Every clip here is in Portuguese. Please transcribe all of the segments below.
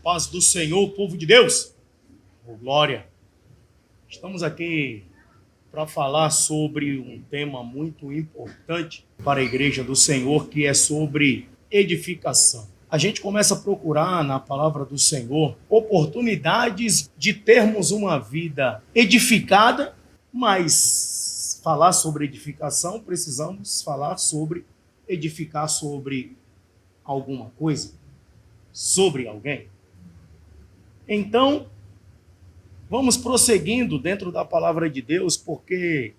Paz do Senhor, povo de Deus. Oh, glória. Estamos aqui para falar sobre um tema muito importante para a igreja do Senhor, que é sobre edificação. A gente começa a procurar na palavra do Senhor oportunidades de termos uma vida edificada, mas falar sobre edificação, precisamos falar sobre edificar sobre alguma coisa, sobre alguém. Então, vamos prosseguindo dentro da palavra de Deus, porque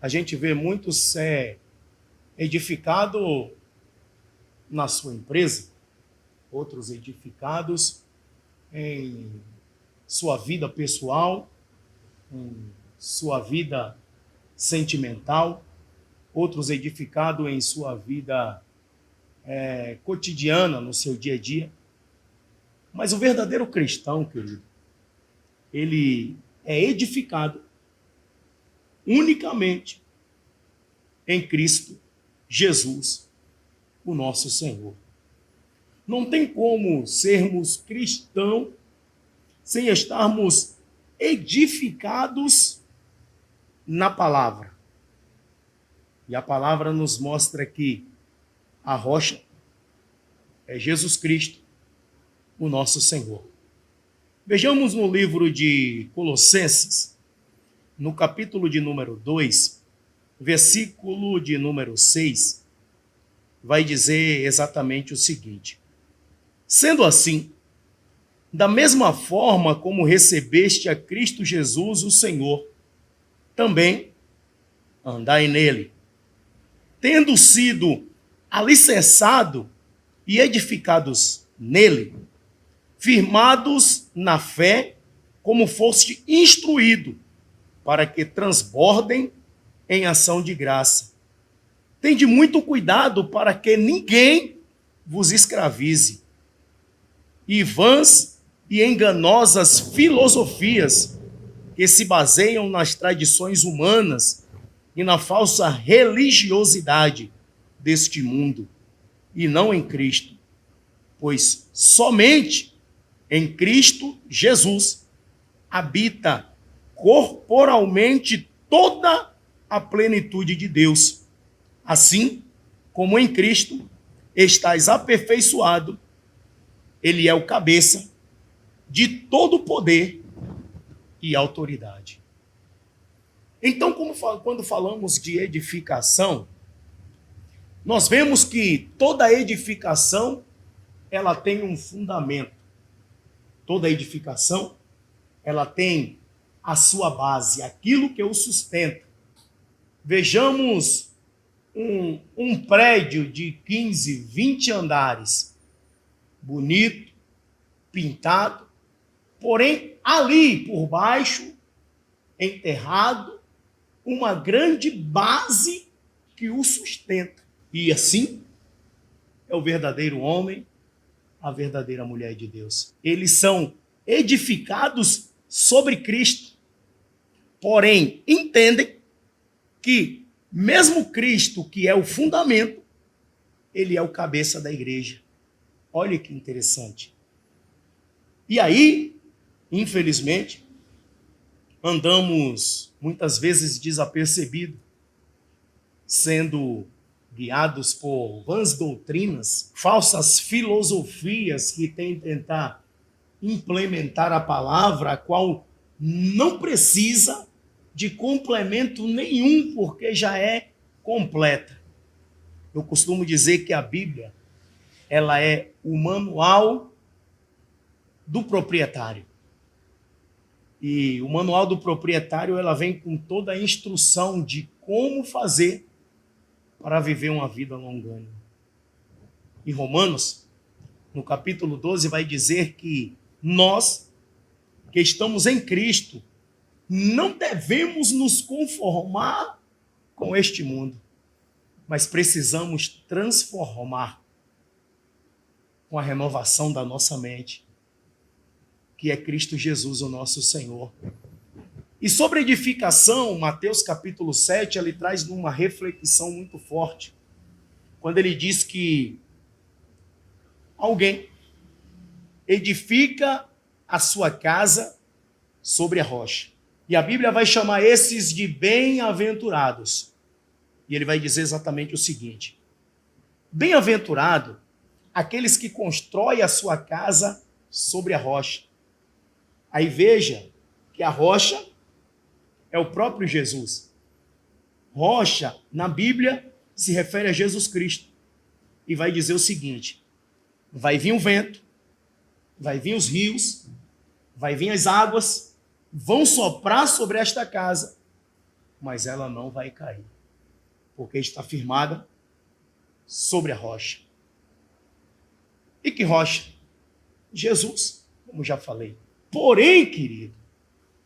a gente vê muitos edificados na sua empresa, outros edificados em sua vida pessoal, em sua vida sentimental, outros edificados em sua vida cotidiana, no seu dia a dia. Mas o verdadeiro cristão, querido, ele é edificado unicamente em Cristo Jesus, o nosso Senhor. Não tem como sermos cristãos sem estarmos edificados na palavra. E a palavra nos mostra que a rocha é Jesus Cristo, o nosso Senhor. Vejamos no livro de Colossenses, no capítulo de número 2, versículo de número 6, vai dizer exatamente o seguinte: sendo assim, da mesma forma como recebeste a Cristo Jesus, o Senhor, também andai nele, tendo sido alicerçado e edificados nele, firmados na fé, como foste instruído, para que transbordem em ação de graça. Tende muito cuidado para que ninguém vos escravize. E vãs e enganosas filosofias que se baseiam nas tradições humanas e na falsa religiosidade deste mundo, e não em Cristo, pois somente em Cristo Jesus habita corporalmente toda a plenitude de Deus. Assim como em Cristo estais aperfeiçoado, ele é o cabeça de todo poder e autoridade. Então, quando falamos de edificação, nós vemos que toda edificação ela tem um fundamento. Toda edificação, ela tem a sua base, aquilo que o sustenta. Vejamos um prédio de 15, 20 andares, bonito, pintado, porém ali por baixo, enterrado, uma grande base que o sustenta. E assim é o verdadeiro homem, a verdadeira mulher de Deus. Eles são edificados sobre Cristo, porém entendem que mesmo Cristo, que é o fundamento, ele é o cabeça da igreja. Olha que interessante. E aí, infelizmente, andamos muitas vezes desapercebidos, sendo guiados por vãs doutrinas, falsas filosofias que têm tentar implementar a palavra, a qual não precisa de complemento nenhum, porque já é completa. Eu costumo dizer que a Bíblia, ela é o manual do proprietário. E o manual do proprietário, ela vem com toda a instrução de como fazer para viver uma vida longânima. Em Romanos, no capítulo 12, vai dizer que nós, que estamos em Cristo, não devemos nos conformar com este mundo, mas precisamos transformar com a renovação da nossa mente, que é Cristo Jesus, o nosso Senhor. E sobre edificação, Mateus capítulo 7, ele traz uma reflexão muito forte, quando ele diz que alguém edifica a sua casa sobre a rocha. E a Bíblia vai chamar esses de bem-aventurados. E ele vai dizer exatamente o seguinte: bem-aventurado aqueles que constroem a sua casa sobre a rocha. Aí veja que a rocha é o próprio Jesus. Rocha, na Bíblia, se refere a Jesus Cristo. E vai dizer o seguinte: vai vir o vento, vai vir os rios, vai vir as águas, vão soprar sobre esta casa, mas ela não vai cair, porque está firmada sobre a rocha. E que rocha? Jesus, como já falei. Porém, querido,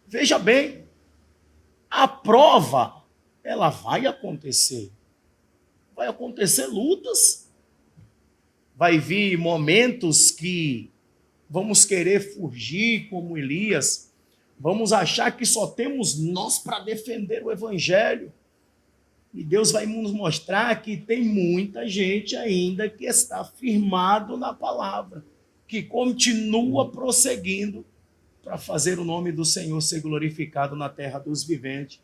veja bem, a prova, ela vai acontecer. Vai acontecer lutas, vai vir momentos que vamos querer fugir como Elias, vamos achar que só temos nós para defender o evangelho. E Deus vai nos mostrar que tem muita gente ainda que está firmado na palavra, que continua prosseguindo para fazer o nome do Senhor ser glorificado na terra dos viventes.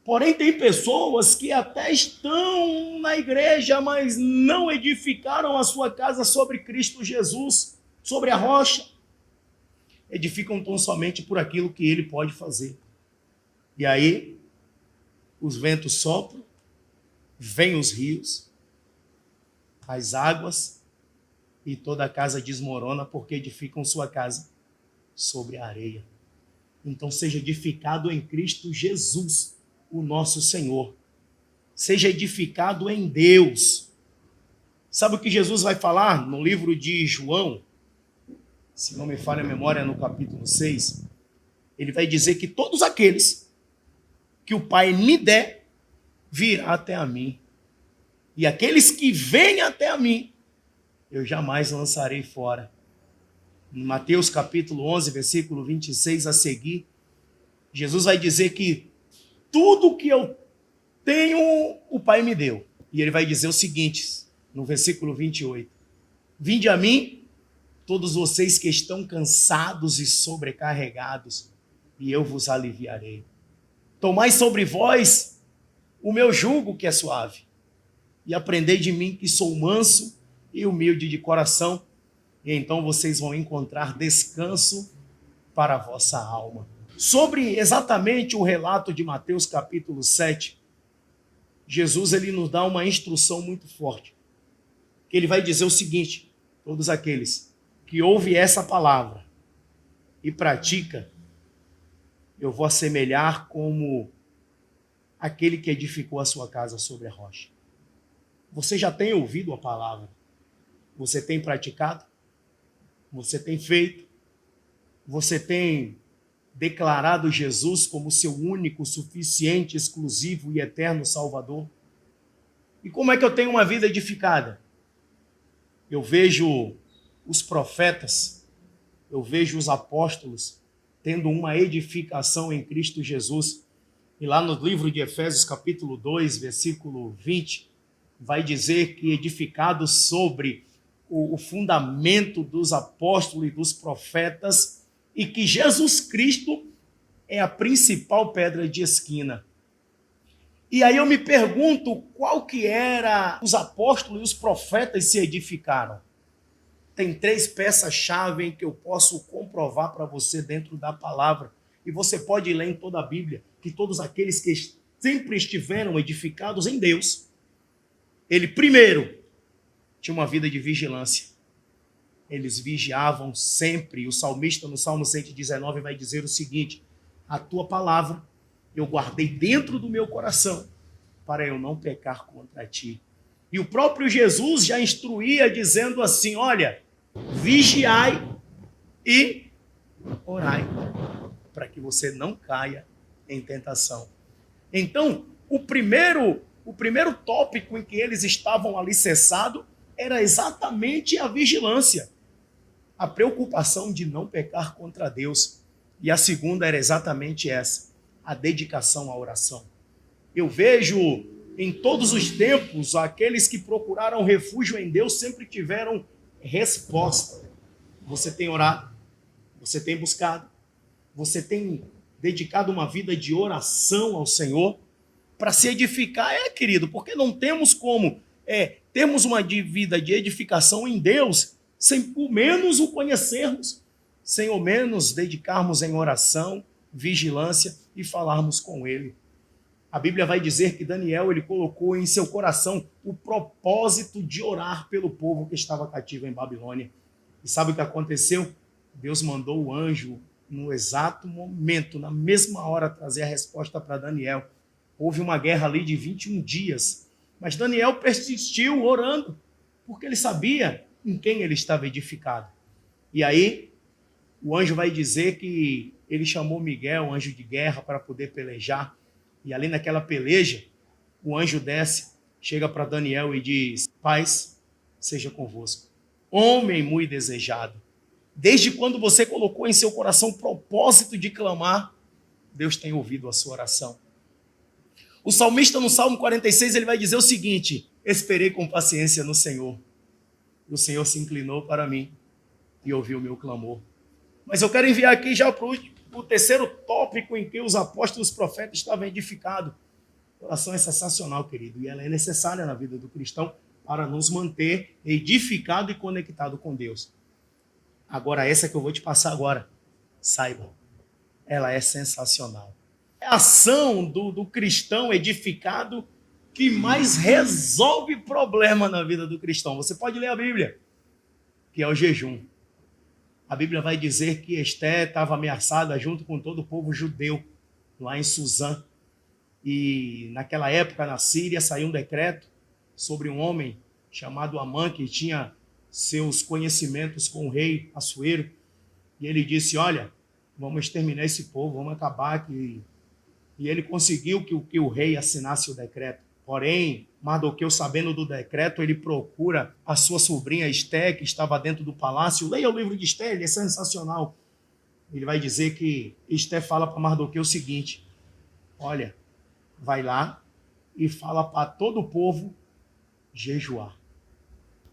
Porém, tem pessoas que até estão na igreja, mas não edificaram a sua casa sobre Cristo Jesus, sobre a rocha. Edificam tão somente por aquilo que ele pode fazer. E aí, os ventos sopram, vêm os rios, as águas, e toda a casa desmorona porque edificam sua casa sobre a areia. Então seja edificado em Cristo Jesus, o nosso Senhor. Seja edificado em Deus. Sabe o que Jesus vai falar no livro de João? Se não me falha a memória, no capítulo 6, ele vai dizer que todos aqueles que o Pai me der, virá até a mim. E aqueles que vêm até a mim, eu jamais lançarei fora. Em Mateus capítulo 11, versículo 26 a seguir, Jesus vai dizer que tudo que eu tenho, o Pai me deu. E ele vai dizer o seguinte, no versículo 28. Vinde a mim, todos vocês que estão cansados e sobrecarregados, e eu vos aliviarei. Tomai sobre vós o meu jugo que é suave, e aprendei de mim que sou manso e humilde de coração, e então vocês vão encontrar descanso para a vossa alma. Sobre exatamente o relato de Mateus capítulo 7, Jesus ele nos dá uma instrução muito forte, que ele vai dizer o seguinte: todos aqueles que ouvem essa palavra e pratica, eu vou assemelhar como aquele que edificou a sua casa sobre a rocha. Você já tem ouvido a palavra? Você tem praticado? Você tem feito? Você tem declarado Jesus como seu único, suficiente, exclusivo e eterno Salvador? E como é que eu tenho uma vida edificada? Eu vejo os profetas, eu vejo os apóstolos tendo uma edificação em Cristo Jesus. E lá no livro de Efésios, capítulo 2, versículo 20, vai dizer que edificados sobre o fundamento dos apóstolos e dos profetas, e que Jesus Cristo é a principal pedra de esquina. E aí eu me pergunto qual que era os apóstolos e os profetas se edificaram. Tem 3 peças-chave em que eu posso comprovar para você dentro da palavra. E você pode ler em toda a Bíblia que todos aqueles que sempre estiveram edificados em Deus, ele primeiro tinha uma vida de vigilância. Eles vigiavam sempre. O salmista no Salmo 119 vai dizer o seguinte: a tua palavra eu guardei dentro do meu coração para eu não pecar contra ti. E o próprio Jesus já instruía dizendo assim: olha, vigiai e orai, para que você não caia em tentação. Então, o primeiro tópico em que eles estavam alicerçados era exatamente a vigilância, a preocupação de não pecar contra Deus. E a segunda era exatamente essa, a dedicação à oração. Eu vejo em todos os tempos, aqueles que procuraram refúgio em Deus sempre tiveram resposta. Você tem orado, você tem buscado, você tem dedicado uma vida de oração ao Senhor para se edificar, querido, porque não temos como termos uma vida de edificação em Deus sem ao menos o conhecermos, sem ao menos dedicarmos em oração, vigilância e falarmos com Ele. A Bíblia vai dizer que Daniel ele colocou em seu coração o propósito de orar pelo povo que estava cativo em Babilônia. E sabe o que aconteceu? Deus mandou o anjo no exato momento, na mesma hora, trazer a resposta para Daniel. Houve uma guerra ali de 21 dias, mas Daniel persistiu orando, porque ele sabia em quem ele estava edificado. E aí, o anjo vai dizer que ele chamou Miguel, anjo de guerra, para poder pelejar. E ali naquela peleja, o anjo desce, chega para Daniel e diz: paz seja convosco. Homem muito desejado. Desde quando você colocou em seu coração o propósito de clamar, Deus tem ouvido a sua oração. O salmista no Salmo 46, ele vai dizer o seguinte: esperei com paciência no Senhor. O Senhor se inclinou para mim e ouviu o meu clamor. Mas eu quero enviar aqui já para o terceiro tópico em que os apóstolos e os profetas estavam edificados. A oração é sensacional, querido, e ela é necessária na vida do cristão para nos manter edificado e conectado com Deus. Agora, essa que eu vou te passar agora, saiba, ela é sensacional. É a ação do cristão edificado que mais resolve problema na vida do cristão. Você pode ler a Bíblia, que é o jejum. A Bíblia vai dizer que Esté estava ameaçada junto com todo o povo judeu, lá em Suzã. E naquela época, na Síria, saiu um decreto sobre um homem chamado Amã, que tinha seus conhecimentos com o rei Assuero. E ele disse: olha, vamos exterminar esse povo, vamos acabar aqui. E ele conseguiu que o rei assinasse o decreto. Porém, Mardoqueu, sabendo do decreto, ele procura a sua sobrinha Esté, que estava dentro do palácio. Leia o livro de Esté, ele é sensacional. Ele vai dizer que Esté fala para Mardoqueu o seguinte: olha, vai lá e fala para todo o povo jejuar.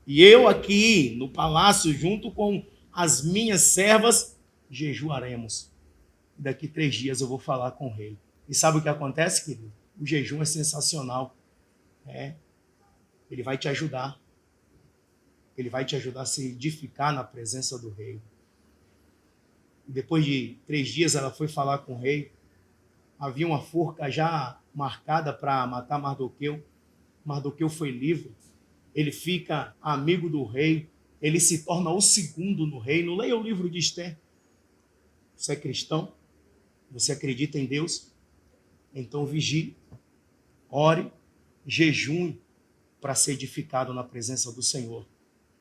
E eu aqui no palácio, junto com as minhas servas, jejuaremos. Daqui 3 dias eu vou falar com o rei. E sabe o que acontece, querido? O jejum é sensacional. Ele vai te ajudar. Ele vai te ajudar a se edificar na presença do rei. E depois de 3 dias ela foi falar com o rei. Havia uma forca já marcada para matar Mardoqueu. Mardoqueu foi livre. Ele fica amigo do rei. Ele se torna o segundo no reino. Leia o livro de Esté. Você é cristão? Você acredita em Deus? Então vigie, ore, jejum para ser edificado na presença do Senhor.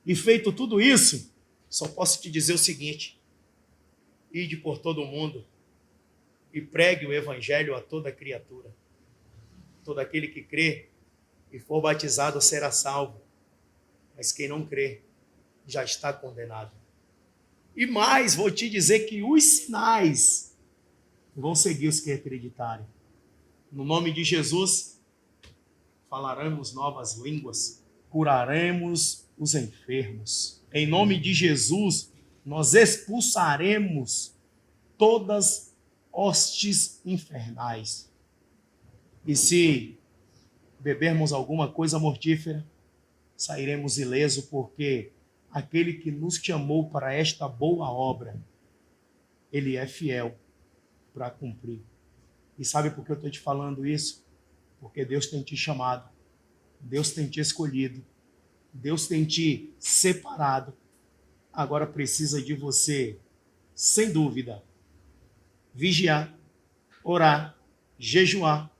E feito tudo isso, só posso te dizer o seguinte: ide por todo o mundo e pregue o evangelho a toda criatura. Todo aquele que crê e for batizado será salvo, mas quem não crê já está condenado. E mais, vou te dizer que os sinais vão seguir os que acreditarem. No nome de Jesus, falaremos novas línguas, curaremos os enfermos. Em nome de Jesus, nós expulsaremos todas hostes infernais. E se bebermos alguma coisa mortífera, sairemos ileso, porque aquele que nos chamou para esta boa obra, ele é fiel para cumprir. E sabe por que eu estou te falando isso? Porque Deus tem te chamado, Deus tem te escolhido, Deus tem te separado. Agora precisa de você, sem dúvida, vigiar, orar, jejuar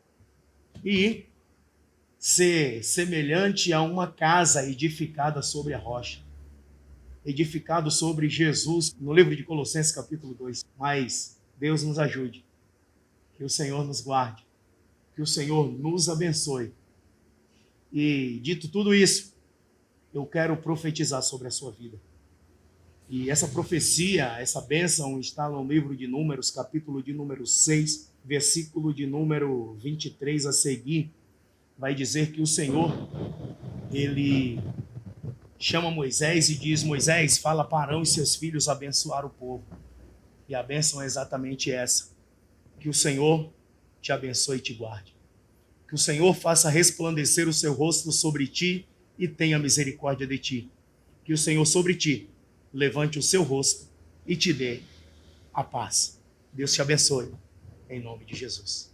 e ser semelhante a uma casa edificada sobre a rocha, edificado sobre Jesus, no livro de Colossenses capítulo 2. Mas Deus nos ajude, que o Senhor nos guarde, que o Senhor nos abençoe. E dito tudo isso, eu quero profetizar sobre a sua vida. E essa profecia, essa bênção está no livro de Números, capítulo de número 6, versículo de número 23 a seguir. Vai dizer que o Senhor, Ele chama Moisés e diz: Moisés, fala para Arão e seus filhos abençoar o povo. E a bênção é exatamente essa: que o Senhor te abençoe e te guarde. Que o Senhor faça resplandecer o seu rosto sobre ti e tenha misericórdia de ti. Que o Senhor sobre ti levante o seu rosto e te dê a paz. Deus te abençoe, em nome de Jesus.